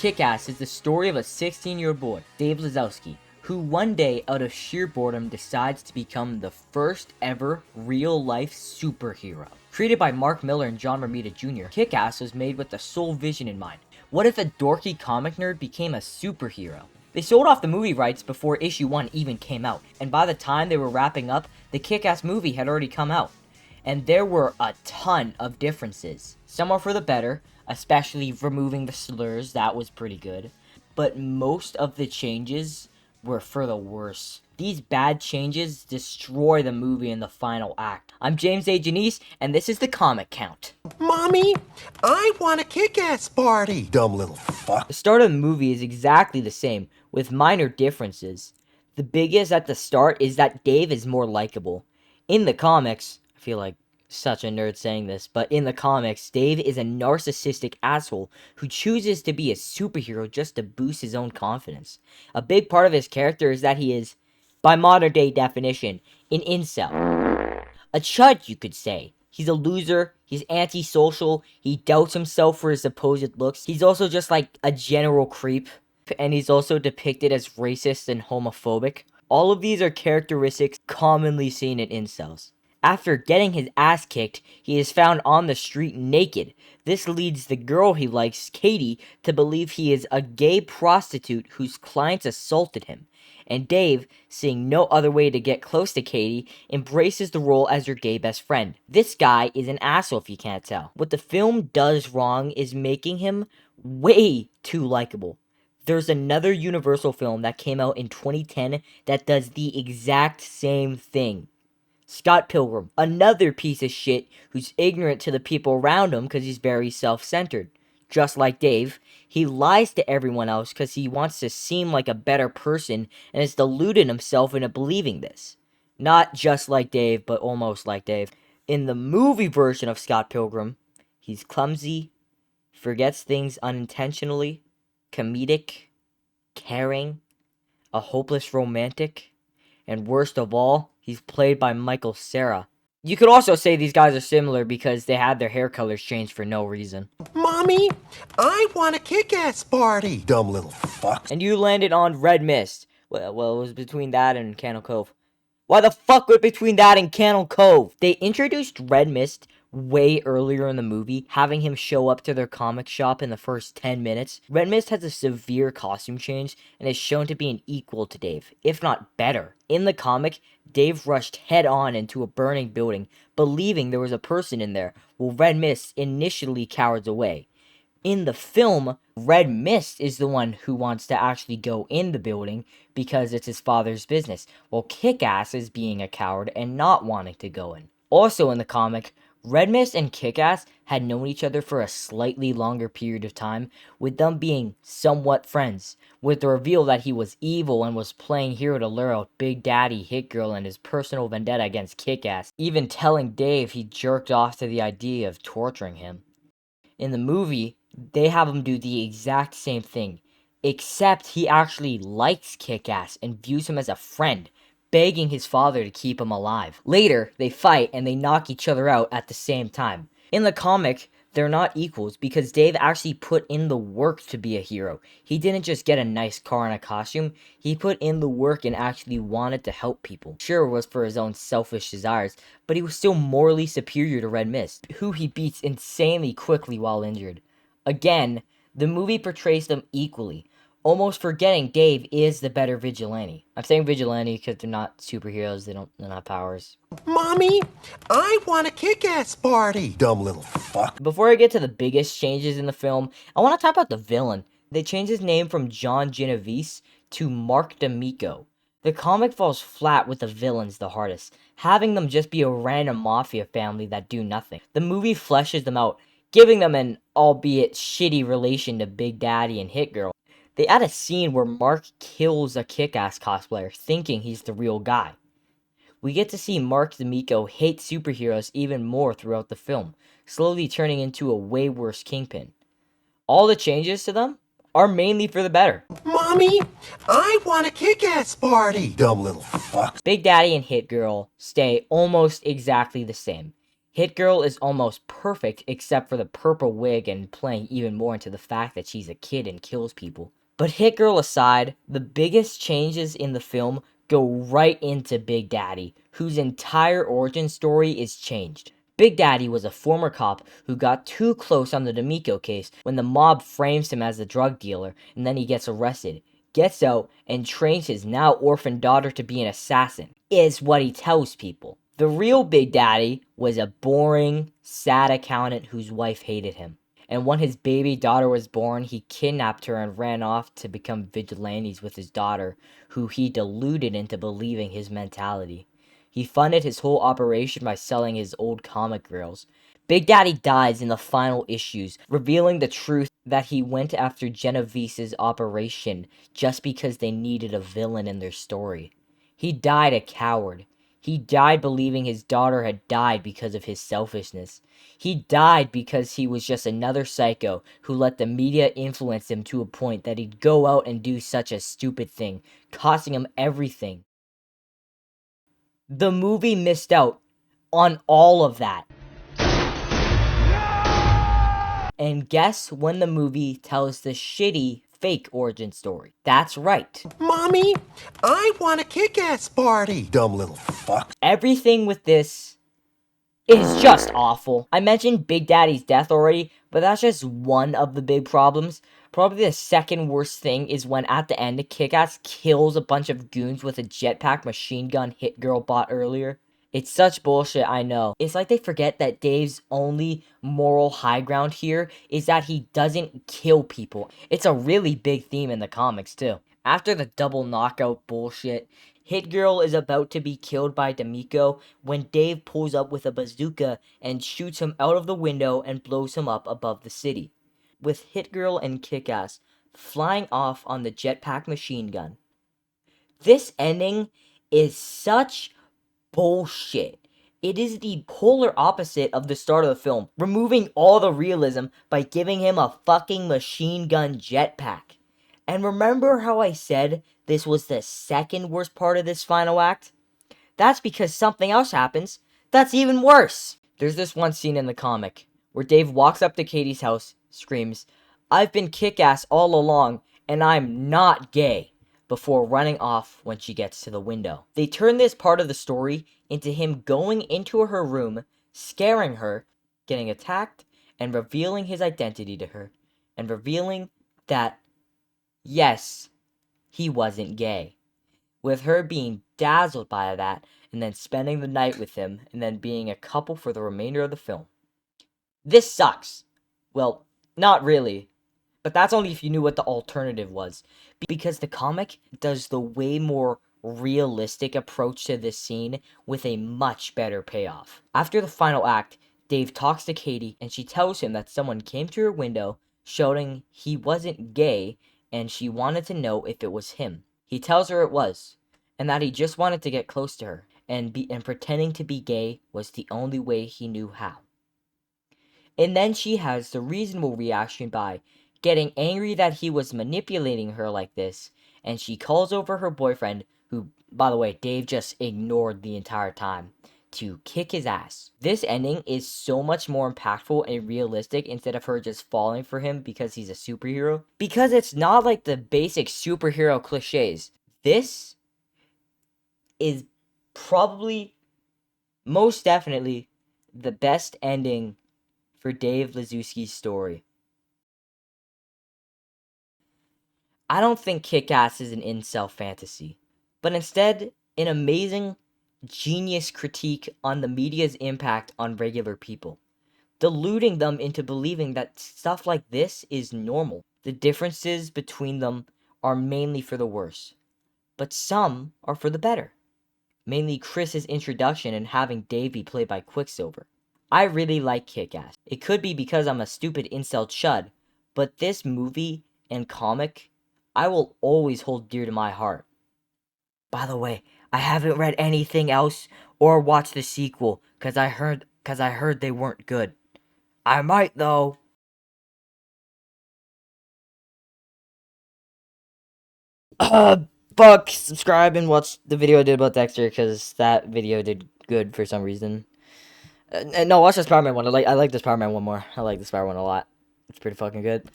Kickass is the story of a 16-year-old boy, Dave Lazowski, who one day, out of sheer boredom, decides to become the first ever real-life superhero. Created by Mark Millar and John Romita Jr., Kickass was made with the sole vision in mind. What if a dorky comic nerd became a superhero? They sold off the movie rights before issue 1 even came out, and by the time they were wrapping up, the Kickass movie had already come out. And there were a ton of differences. Some are for the better, especially removing the slurs, that was pretty good. But most of the changes were for the worse. These bad changes destroy the movie in the final act. I'm James A. Janice, and this is the Comic Count. Mommy, I want a Kick-Ass party, dumb little fuck. The start of the movie is exactly the same, with minor differences. The biggest at the start is that Dave is more likable. In the comics, I feel like such a nerd saying this, but in the comics, Dave is a narcissistic asshole who chooses to be a superhero just to boost his own confidence. A big part of his character is that he is, by modern day definition, an incel. A chud, you could say. He's a loser, he's antisocial, he doubts himself for his supposed looks, he's also just like a general creep, and he's also depicted as racist and homophobic. All of these are characteristics commonly seen in incels. After getting his ass kicked, he is found on the street naked. This leads the girl he likes, Katie, to believe he is a gay prostitute whose clients assaulted him. And Dave, seeing no other way to get close to Katie, embraces the role as her gay best friend. This guy is an asshole if you can't tell. What the film does wrong is making him way too likable. There's another Universal film that came out in 2010 that does the exact same thing. Scott Pilgrim, another piece of shit who's ignorant to the people around him because he's very self-centered. Just like Dave, he lies to everyone else because he wants to seem like a better person and has deluded himself into believing this. Not just like Dave, but almost like Dave. In the movie version of Scott Pilgrim, he's clumsy, forgets things unintentionally, comedic, caring, a hopeless romantic, and worst of all, he's played by Michael Cera. You could also say these guys are similar because they had their hair colors changed for no reason. Mommy, I want a Kick-Ass party, dumb little fuck. And you landed on Red Mist. Well, it was between that and Cannel Cove. Why the fuck was between that and Cannel Cove? They introduced Red Mist way earlier in the movie, having him show up to their comic shop in the first 10 minutes. Red Mist has a severe costume change and is shown to be an equal to Dave, if not better. In the comic, Dave rushed head-on into a burning building, believing there was a person in there, while Red Mist initially cowers away. In the film, Red Mist is the one who wants to actually go in the building because it's his father's business, while Kickass is being a coward and not wanting to go in. Also in the comic, Red Mist and Kickass had known each other for a slightly longer period of time, with them being somewhat friends, with the reveal that he was evil and was playing hero to lure out Big Daddy, Hit Girl, and his personal vendetta against Kickass, even telling Dave he jerked off to the idea of torturing him. In the movie, they have him do the exact same thing, except he actually likes Kickass and views him as a friend, begging his father to keep him alive. Later, they fight and they knock each other out at the same time. In the comic, they're not equals because Dave actually put in the work to be a hero. He didn't just get a nice car and a costume, he put in the work and actually wanted to help people. Sure, it was for his own selfish desires, but he was still morally superior to Red Mist, who he beats insanely quickly while injured. Again, the movie portrays them equally, almost forgetting Dave is the better vigilante. I'm saying vigilante because they're not superheroes, they're not have powers. Mommy, I want a Kick-Ass party, dumb little fuck. Before I get to the biggest changes in the film, I want to talk about the villain. They changed his name from John Genovese to Mark D'Amico. The comic falls flat with the villains the hardest, having them just be a random mafia family that do nothing. The movie fleshes them out, giving them an albeit shitty relation to Big Daddy and Hit Girl. They add a scene where Mark kills a Kick-Ass cosplayer, thinking he's the real guy. We get to see Mark D'Amico hate superheroes even more throughout the film, slowly turning into a way worse Kingpin. All the changes to them are mainly for the better. Mommy, I want a Kick-Ass party, dumb little fuck. Big Daddy and Hit Girl stay almost exactly the same. Hit Girl is almost perfect except for the purple wig and playing even more into the fact that she's a kid and kills people. But Hit Girl aside, the biggest changes in the film go right into Big Daddy, whose entire origin story is changed. Big Daddy was a former cop who got too close on the D'Amico case when the mob frames him as a drug dealer, and then he gets arrested, gets out, and trains his now orphaned daughter to be an assassin, is what he tells people. The real Big Daddy was a boring, sad accountant whose wife hated him. And when his baby daughter was born, he kidnapped her and ran off to become vigilantes with his daughter, who he deluded into believing his mentality. He funded his whole operation by selling his old comic girls. Big Daddy dies in the final issues, revealing the truth that he went after Genevieve's operation just because they needed a villain in their story. He died a coward. He died believing his daughter had died because of his selfishness. He died because he was just another psycho who let the media influence him to a point that he'd go out and do such a stupid thing, costing him everything. The movie missed out on all of that. And guess when the movie tells the shitty, fake origin story? That's right. Mommy, I want a kick-ass party. Dumb little fuck. Everything with this is just awful. I mentioned Big Daddy's death already, but that's just one of the big problems. Probably the second worst thing is when at the end, Kickass kills a bunch of goons with a jetpack machine gun Hit Girl bought earlier. It's such bullshit, I know. It's like they forget that Dave's only moral high ground here is that he doesn't kill people. It's a really big theme in the comics, too. After the double knockout bullshit, Hit Girl is about to be killed by D'Amico when Dave pulls up with a bazooka and shoots him out of the window and blows him up above the city, with Hit Girl and Kickass flying off on the jetpack machine gun. This ending is such bullshit. It is the polar opposite of the start of the film, removing all the realism by giving him a fucking machine gun jetpack. And remember how I said this was the second worst part of this final act? That's because something else happens that's even worse. There's this one scene in the comic where Dave walks up to Katie's house, screams, "I've been kick-ass all along, and I'm not gay," before running off when she gets to the window. They turn this part of the story into him going into her room, scaring her, getting attacked, and revealing his identity to her, and revealing that, yes, he wasn't gay, with her being dazzled by that, and then spending the night with him, and then being a couple for the remainder of the film. This sucks. Well, not really, but that's only if you knew what the alternative was, because the comic does the way more realistic approach to this scene with a much better payoff. After the final act, Dave talks to Katie, and she tells him that someone came to her window shouting he wasn't gay, and she wanted to know if it was him. He tells her it was, and that he just wanted to get close to her, and pretending to be gay was the only way he knew how. And then she has the reasonable reaction by getting angry that he was manipulating her like this, and she calls over her boyfriend, who, by the way, Dave just ignored the entire time, to kick his ass. This ending is so much more impactful and realistic instead of her just falling for him because he's a superhero. Because it's not like the basic superhero cliches. This is probably, most definitely, the best ending for Dave Lazuski's story. I don't think Kick-Ass is an incel fantasy, but instead an amazing, genius critique on the media's impact on regular people, deluding them into believing that stuff like this is normal. The differences between them are mainly for the worse, but some are for the better. Mainly Chris's introduction and having Dave be played by Quicksilver. I really like Kick-Ass. It could be because I'm a stupid incel chud, but this movie and comic, I will always hold dear to my heart. By the way, I haven't read anything else or watched the sequel, cause I heard they weren't good. I might though. Fuck, subscribe and watch the video I did about Dexter, cause that video did good for some reason. No, watch the Spider-Man one. I like the Spider-Man one more. I like the Spider-Man one a lot. It's pretty fucking good.